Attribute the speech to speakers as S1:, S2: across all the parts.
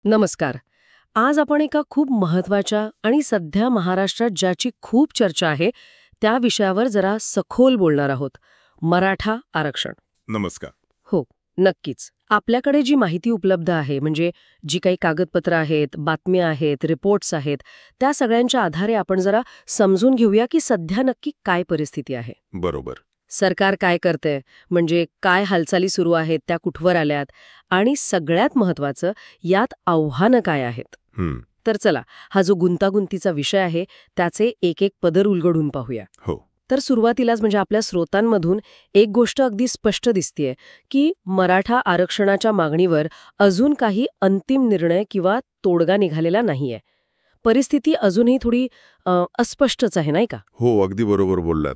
S1: नमस्कार. आज आपण एका खूप महत्वाच्या आणि सध्या महाराष्ट्रात ज्याची खूप चर्चा आहे त्या विषयावर जरा सखोल बोलणार आहोत. मराठा आरक्षण.
S2: नमस्कार.
S1: हो, नक्कीच. आपल्याकडे जी माहिती उपलब्ध आहे, म्हणजे जी काही कागदपत्र आहेत, बातम्या आहेत, रिपोर्ट्स आहेत, त्या सगळ्यांच्या आधारे आपण जरा समजून घेऊया की सध्या नक्की काय परिस्थिती आहे.
S2: बरोबर.
S1: सरकार काय करतंय, म्हणजे काय हालचाली सुरू आहेत, त्या कुठवर आल्यात, आणि सगळ्यात महत्वाचं, यात आव्हानं काय आहेत. तर चला, हा जो गुंतागुंतीचा विषय आहे त्याचे एक एक पदर उलगडून पाहूया.
S2: हो.
S1: तर सुरुवातीलाच म्हणजे आपल्या स्रोतांमधून एक गोष्ट अगदी स्पष्ट दिसतेय की मराठा आरक्षणाच्या मागणीवर अजून काही अंतिम निर्णय किंवा तोडगा निघालेला नाहीये. परिस्थिती अजूनही थोडी अस्पष्टच आहे, नाही का?
S2: हो, अगदी बरोबर बोललात.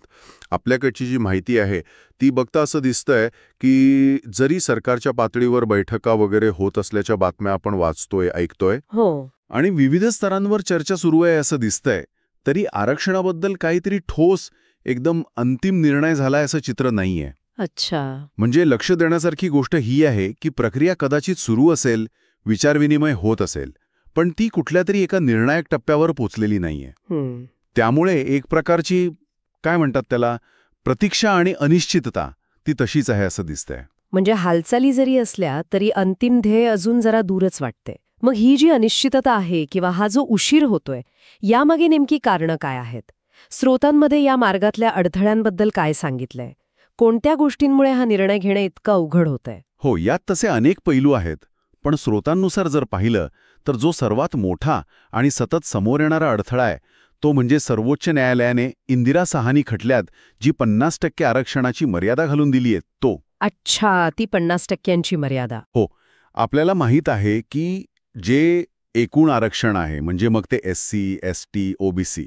S2: आपल्याकडची जी माहिती आहे ती बघता असं दिसतंय की जरी सरकारच्या पातळीवर बैठका वगैरे होत असल्याच्या बातम्या आपण वाचतोय, ऐकतोय,
S1: हो,
S2: आणि विविध स्तरांवर चर्चा सुरू आहे असं दिसतंय, तरी आरक्षणाबद्दल काहीतरी ठोस, एकदम अंतिम निर्णय झालाय असं चित्र नाहीये.
S1: अच्छा.
S2: म्हणजे लक्ष देण्यासारखी गोष्ट ही आहे की प्रक्रिया कदाचित सुरू असेल, विचारविनिमय होत असेल, पण ती कुठल्या तरी एका निर्णायक टप्प्यावर पोचलेली नाहीये. त्यामुळे एक प्रकारची, काय म्हणतात त्याला, प्रतीक्षा आणि अनिश्चितता ती तशीच आहे असं दिसतंय.
S1: म्हणजे हालचाली जरी असल्या तरी अंतिम ध्येय अजून जरा दूरच वाटते. मग ही जी अनिश्चितता आहे किंवा हा जो उशीर होतोय, यामागे नेमकी कारणं काय आहेत? स्रोतांमध्ये या मार्गातल्या अडथळ्यांबद्दल काय सांगितलंय? कोणत्या गोष्टींमुळे हा निर्णय घेणं इतकं अवघड होतंय?
S2: हो, यात तसे अनेक पैलू आहेत, पण स्रोतांनुसार जर पाहिलं तर जो सर्वात मोठा आणि सतत समोर येणारा अडथळा आहे तो म्हणजे सर्वोच्च न्यायालयाने इंदिरा साहनी खटल्यात जी 50% आरक्षणाची मर्यादा घालून दिलीये तो.
S1: अच्छा, ती 50% मर्यादा.
S2: हो, आपल्याला माहीत आहे की जे एकूण आरक्षण आहे, म्हणजे मग ते SC, ST, OBC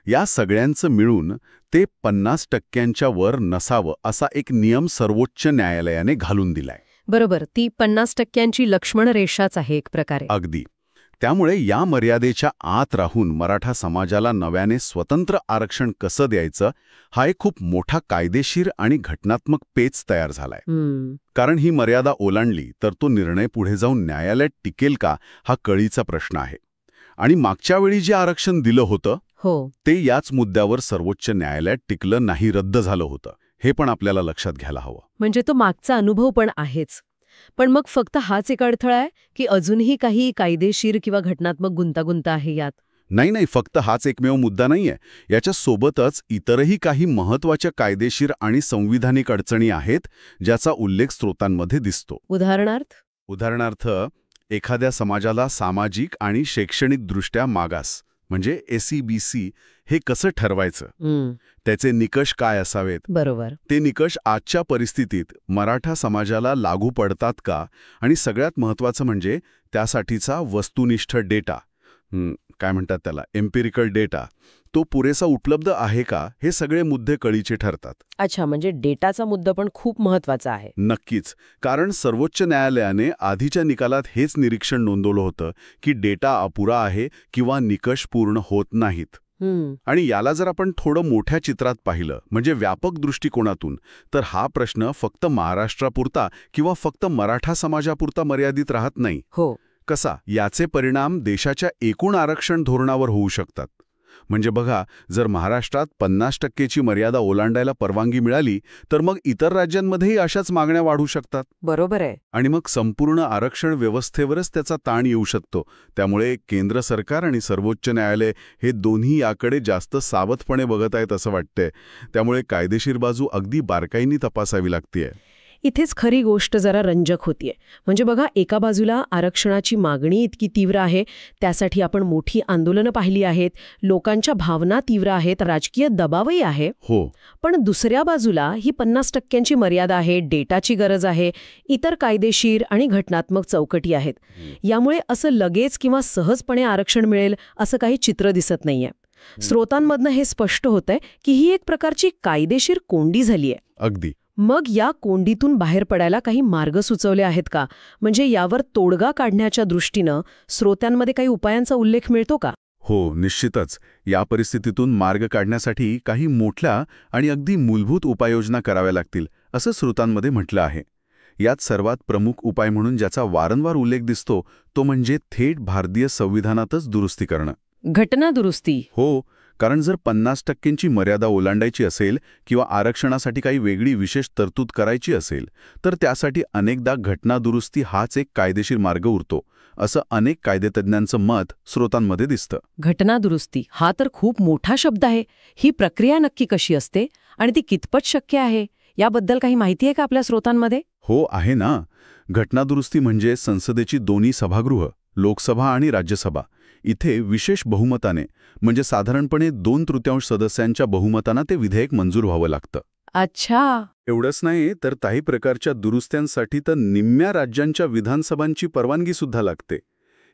S2: या सगळ्यांचं मिळून ते 50% वर नसावं असा एक नियम सर्वोच्च न्यायालयाने घालून दिलाय.
S1: बरोबर, ती 50%ची लक्ष्मण रेषाच आहे एक प्रकारे.
S2: अगदी. त्यामुळे या मर्यादेच्या आत राहून मराठा समाजाला नव्याने स्वतंत्र आरक्षण कसं द्यायचं हा एक खूप मोठा कायदेशीर आणि घटनात्मक पेच तयार झालाय. कारण ही मर्यादा ओलांडली तर तो निर्णय पुढे जाऊन न्यायालयात टिकेल का हा कळीचा प्रश्न आहे. आणि मागच्या वेळी जे आरक्षण दिलं होतं ते याच मुद्द्यावर सर्वोच्च न्यायालयात टिकलं नाही, रद्द झालं होतं. हे पण आपल्याला लक्षात घ्यायला हवं.
S1: म्हणजे तो मागचा अनुभव पण आहेच. पण मग फक्त हाच एक अडथळा आहे की अजूनही काही कायदेशीर किंवा घटनात्मक गुंतागुंत आहे यात?
S2: नाही, फक्त हाच एकमेव मुद्दा नाहीये. याच्या सोबतच इतरही काही महत्वाच्या कायदेशीर आणि संविधानिक अडचणी आहेत ज्याचा उल्लेख स्रोतांमध्ये दिसतो. उदाहरणार्थ एखाद्या समाजाला सामाजिक आणि शैक्षणिकदृष्ट्या मागास म्हणजे SEBC हे कसं ठरवायचं, त्याचे निकष काय असावेत,
S1: बरोबर,
S2: ते निकष आजच्या परिस्थितीत मराठा समाजाला लागू पडतात का, आणि सगळ्यात महत्त्वाचं म्हणजे त्यासाठीचा वस्तुनिष्ठ डेटा, काय म्हणतात त्याला, एम्पिरिकल डेटा, तो पुरेसा उपलब्ध आहे का, हे सगळे मुद्दे कळीचे ठरतात.
S1: अच्छा, म्हणजे डेटाचा मुद्दा पण खूप महत्वाचा आहे.
S2: नक्कीच, कारण सर्वोच्च न्यायालयाने आधीच्या निकालात हेच निरीक्षण नोंदवलं होतं की डेटा अपुरा आहे किंवा निकष पूर्ण होत नाहीत. आणि याला जर आपण थोडं मोठ्या चित्रात पाहिलं, म्हणजे व्यापक दृष्टिकोनातून, तर हा प्रश्न फक्त महाराष्ट्रापुरता किंवा फक्त मराठा समाजापुरता मर्यादित राहत नाही.
S1: हो.
S2: कसा? याचे परिणाम देशाच्या एकूण आरक्षण धोरणावर होऊ शकतात. म्हणजे बघा, जर महाराष्ट्रात 50%ची मर्यादा ओलांडायला परवानगी मिळाली तर मग इतर राज्यांमध्येही अशाच मागण्या वाढू शकतात.
S1: बरोबर आहे.
S2: आणि मग संपूर्ण आरक्षण व्यवस्थेवरच त्याचा ताण येऊ शकतो. त्यामुळे केंद्र सरकार आणि सर्वोच्च न्यायालय हे दोन्ही याकडे जास्त सावधपणे बघत आहेत असं वाटतंय. त्यामुळे कायदेशीर बाजू अगदी बारकाईने तपासावी लागतेय.
S1: इथेच खरी गोष्ट जरा रंजक होतीये. म्हणजे बघा, एका बाजूला आरक्षणाची मागणी इतकी तीव्र आहे, त्यासाठी आपण मोठी आंदोलनं पाहिली आहेत, लोकांच्या भावना तीव्र आहेत, राजकीय दबावही आहे.
S2: हो.
S1: पण दुसऱ्या बाजूला ही 50%ची मर्यादा आहे, डेटाची गरज आहे, इतर कायदेशीर आणि घटनात्मक चौकटी आहेत. यामुळे असं लगेच किंवा सहजपणे आरक्षण मिळेल असं काही चित्र दिसत नाहीये. स्रोतांमधनं हे स्पष्ट होतंय की ही एक प्रकारची कायदेशीर कोंडी झालीय.
S2: अगदी.
S1: मग या कोंडीतून बाहेर पडायला काही मार्ग सुचवले आहेत का? म्हणजे यावर तोडगा काढण्याच्या दृष्टीनं स्रोत्यांमध्ये काही उपायांचा उल्लेख मिळतो का?
S2: हो, निश्चितच. या परिस्थितीतून मार्ग काढण्यासाठी काही मोठ्या आणि अगदी मूलभूत उपाययोजना कराव्या लागतील असं स्रोतांमध्ये म्हटलं आहे. यात सर्वात प्रमुख उपाय म्हणून ज्याचा वारंवार उल्लेख दिसतो तो म्हणजे थेट भारतीय संविधानातच दुरुस्ती करणं.
S1: घटना दुरुस्ती.
S2: हो, कारण जर 50% मर्यादा ओलांडायची असेल किंवा आरक्षणासाठी काही वेगळी विशेष तरतूद करायची असेल तर त्यासाठी अनेकदा घटना दुरुस्ती हाच एक कायदेशीर मार्ग उरतो, असं अनेक कायदेतज्ञांचं मत स्रोतांमध्ये दिसतं.
S1: घटना दुरुस्ती हा तर खूप मोठा शब्द आहे. ही प्रक्रिया नक्की कशी असते आणि ती कितपत शक्य आहे याबद्दल काही माहिती आहे का आपल्या स्रोतांमध्ये?
S2: हो, आहे ना. घटना दुरुस्ती म्हणजे संसदेची दोन्ही सभागृह, लोकसभा आणि राज्यसभा, इथे विशेष बहुमताने म्हणजे साधारणपणे 2/3 सदस्यांच्या बहुमतानं ते विधेयक मंजूर व्हावं लागतं.
S1: अच्छा.
S2: एवढंच नाही तर काही प्रकारच्या दुरुस्त्यांसाठी तर निम्म्या राज्यांच्या विधानसभांची परवानगी सुद्धा लागते.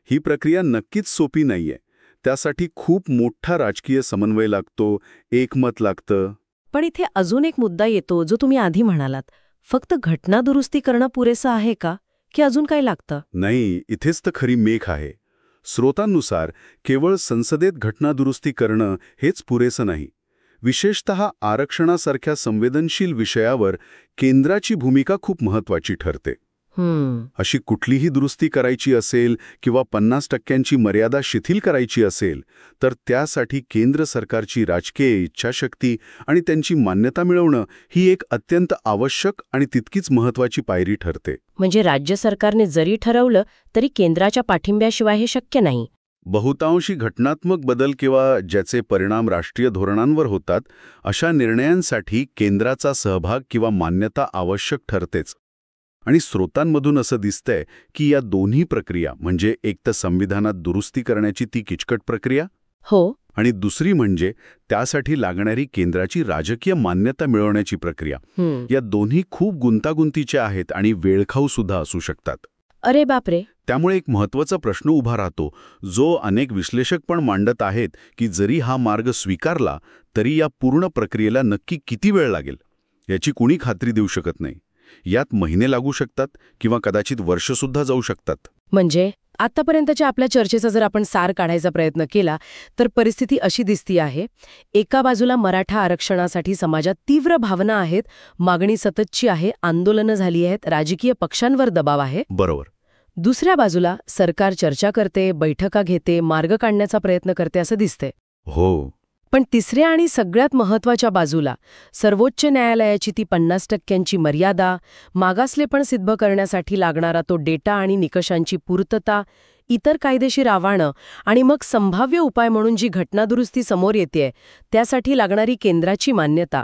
S2: ही प्रक्रिया नक्कीच सोपी नाहीये. त्यासाठी खूप मोठा राजकीय समन्वय लागतो, एकमत लागतं.
S1: पण इथे अजून एक मुद्दा येतो जो तुम्ही आधी म्हणालात. फक्त घटना दुरुस्ती करणं पुरेसं आहे का की अजून काय लागतं?
S2: नाही, इथेच तर खरी मेख आहे. स्रोतांनुसार केवळ संसदेत घटना दुरुस्ती करणं हेच पुरेसं नाही. विशेषतः आरक्षणासारख्या संवेदनशील विषयावर केंद्राची भूमिका खूप महत्त्वाची ठरते. अशी कुठलीही दुरुस्ती करायची असेल किंवा 50% मर्यादा शिथिल करायची असेल तर त्यासाठी केंद्र सरकारची राजकीय इच्छाशक्ती आणि त्यांची मान्यता मिळवणं ही एक अत्यंत आवश्यक आणि तितकीच महत्त्वाची पायरी ठरते.
S1: म्हणजे राज्य सरकारने जरी ठरवलं तरी केंद्राच्या पाठिंब्याशिवाय हे शक्य नाही.
S2: बहुतांशी घटनात्मक बदल किंवा ज्याचे परिणाम राष्ट्रीय धोरणांवर होतात अशा निर्णयांसाठी केंद्राचा सहभाग किंवा मान्यता आवश्यक ठरतेच. आणि स्रोतांमधून असं दिसतंय की या दोन्ही प्रक्रिया म्हणजे एक तर संविधानात दुरुस्ती करण्याची ती किचकट प्रक्रिया,
S1: हो,
S2: आणि दुसरी म्हणजे त्यासाठी लागणारी केंद्राची राजकीय मान्यता मिळवण्याची प्रक्रिया, या दोन्ही खूप गुंतागुंतीच्या आहेत आणि वेळखाऊ सुद्धा असू शकतात.
S1: अरे बापरे.
S2: त्यामुळे एक महत्त्वाचा प्रश्न उभा राहतो जो अनेक विश्लेषक पण मांडत आहेत की जरी हा मार्ग स्वीकारला तरी या पूर्ण प्रक्रियेला नक्की किती वेळ लागेल याची कुणी खात्री देऊ शकत नाही. यात महिने लागू शकतात किंवा कदाचित वर्षसुद्धा जाऊ शकतात.
S1: म्हणजे आतापर्यंतच्या आपल्या चर्चेचा जर आपण सार काढायचा प्रयत्न केला तर परिस्थिती अशी दिसती आहे. एका बाजूला मराठा आरक्षणासाठी समाजात तीव्र भावना आहेत, मागणी सततची आहे, आंदोलनं झाली आहेत, राजकीय पक्षांवर दबाव आहे.
S2: बरोबर.
S1: दुसऱ्या बाजूला सरकार चर्चा करते, बैठका घेते, मार्ग काढण्याचा प्रयत्न करते असं दिसते.
S2: हो.
S1: पण तिसऱ्या आणि सगळ्यात महत्त्वाच्या बाजूला सर्वोच्च न्यायालयाची ती 50% मर्यादा, मागासलेपण सिद्ध करण्यासाठी लागणारा तो डेटा आणि निकषांची पूर्तता, इतर कायदेशीर आव्हानं आणि मग संभाव्य उपाय म्हणून जी घटनादुरुस्ती समोर येतेय त्यासाठी लागणारी केंद्राची मान्यता,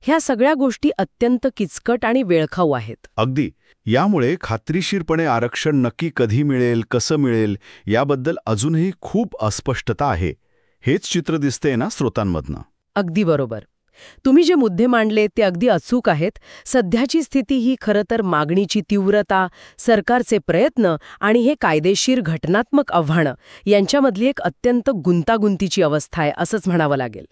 S1: ह्या सगळ्या गोष्टी अत्यंत किचकट आणि वेळखाऊ आहेत.
S2: अगदी. यामुळे खात्रीशीरपणे आरक्षण नक्की कधी मिळेल, कसं मिळेल याबद्दल अजूनही खूप अस्पष्टता आहे. हेच चित्र दिसते ना स्रोतांमधनं.
S1: अगदी बरोबर. तुम्ही जे मुद्दे मांडले ते अगदी अचूक आहेत. सध्याची स्थिती ही खरं तर मागणीची तीव्रता, सरकारचे प्रयत्न आणि हे कायदेशीर घटनात्मक आव्हानं यांच्यामधली एक अत्यंत गुंतागुंतीची अवस्था आहे असंच म्हणावं लागेल.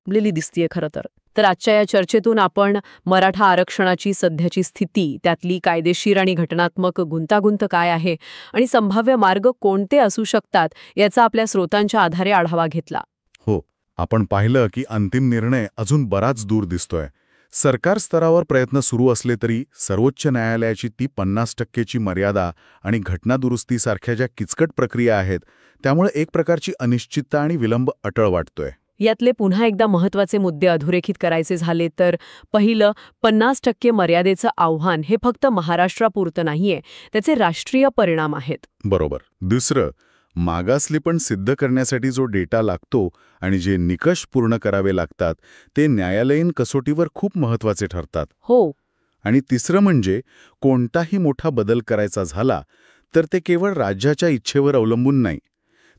S1: लिहिली दिसतीये खरं तर. तर आजच्या या चर्चेतून आपण मराठा आरक्षणाची सध्याची स्थिती, त्यातली कायदेशीर आणि घटनात्मक गुंतागुंत काय आहे आणि संभाव्य मार्ग कोणते असू शकतात याचा आपल्या स्रोतांच्या आधारे आढावा घेतला.
S2: हो, आपण पाहिलं की अंतिम निर्णय अजून बराच दूर दिसतोय. सरकार स्तरावर प्रयत्न सुरू असले तरी सर्वोच्च न्यायालयाची ती 50%ची मर्यादा आणि घटनादुरुस्तीसारख्या ज्या किचकट प्रक्रिया आहेत त्यामुळे एक प्रकारची अनिश्चितता आणि विलंब अटळ वाटतोय.
S1: यातले पुन्हा एकदा महत्त्वाचे मुद्दे अधोरेखित करायचे झाले तर पहिलं, 50% मर्यादेचं आव्हान हे फक्त महाराष्ट्रापुरतं नाहीये, त्याचे राष्ट्रीय परिणाम आहेत.
S2: बरोबर. दुसरं, मागासलेपण सिद्ध करण्यासाठी जो डेटा लागतो आणि जे निकष पूर्ण करावे लागतात ते न्यायालयीन कसोटीवर खूप महत्त्वाचे ठरतात.
S1: हो.
S2: आणि तिसरं म्हणजे कोणताही मोठा बदल करायचा झाला तर ते केवळ राज्याच्या इच्छेवर अवलंबून नाही.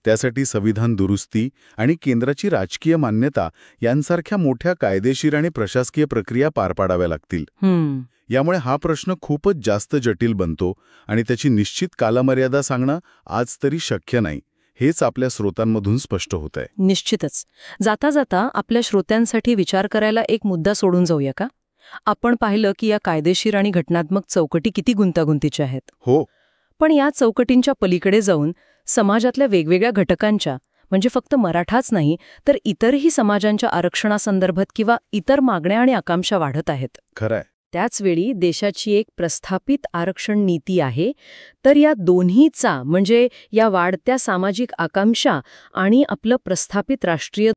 S2: त्यासाठी संविधान दुरुस्ती आणि केंद्राची राजकीय मान्यता यांसारख्या मोठ्या कायदेशीर आणि प्रशासकीय प्रक्रिया पार पाडाव्या लागतील. यामुळे हा प्रश्न खूपच जास्त जटिल बनतो आणि त्याची निश्चित कालमर्यादा सांगणं आज तरी शक्य नाही, हेच आपल्या स्रोतांमधून स्पष्ट होत आहे.
S1: निश्चितच. जाता जाता आपल्या श्रोत्यांसाठी विचार करायला एक मुद्दा सोडून जाऊया का? आपण पाहिलं की या कायदेशीर आणि घटनात्मक चौकटी किती गुंतागुंतीच्या आहेत.
S2: हो.
S1: पण या चौकटींच्या पलीकडे जाऊन समाजातल्या वेगवेगळ्या घटकांच्या, म्हणजे फक्त मराठाच नाही तर इतरही समाजांच्या आरक्षणासंदर्भात किंवा इतर मागण्या आणि आकांक्षा वाढत आहेत.
S2: खरंय.
S1: त्याचवेळी देशाची एक प्रस्थापित आरक्षण नीती आहे, तर या दोन्हीचा म्हणजे या वाढत्या सामाजिक आकांक्षा आणि आपलं प्रस्थापित राष्ट्रीय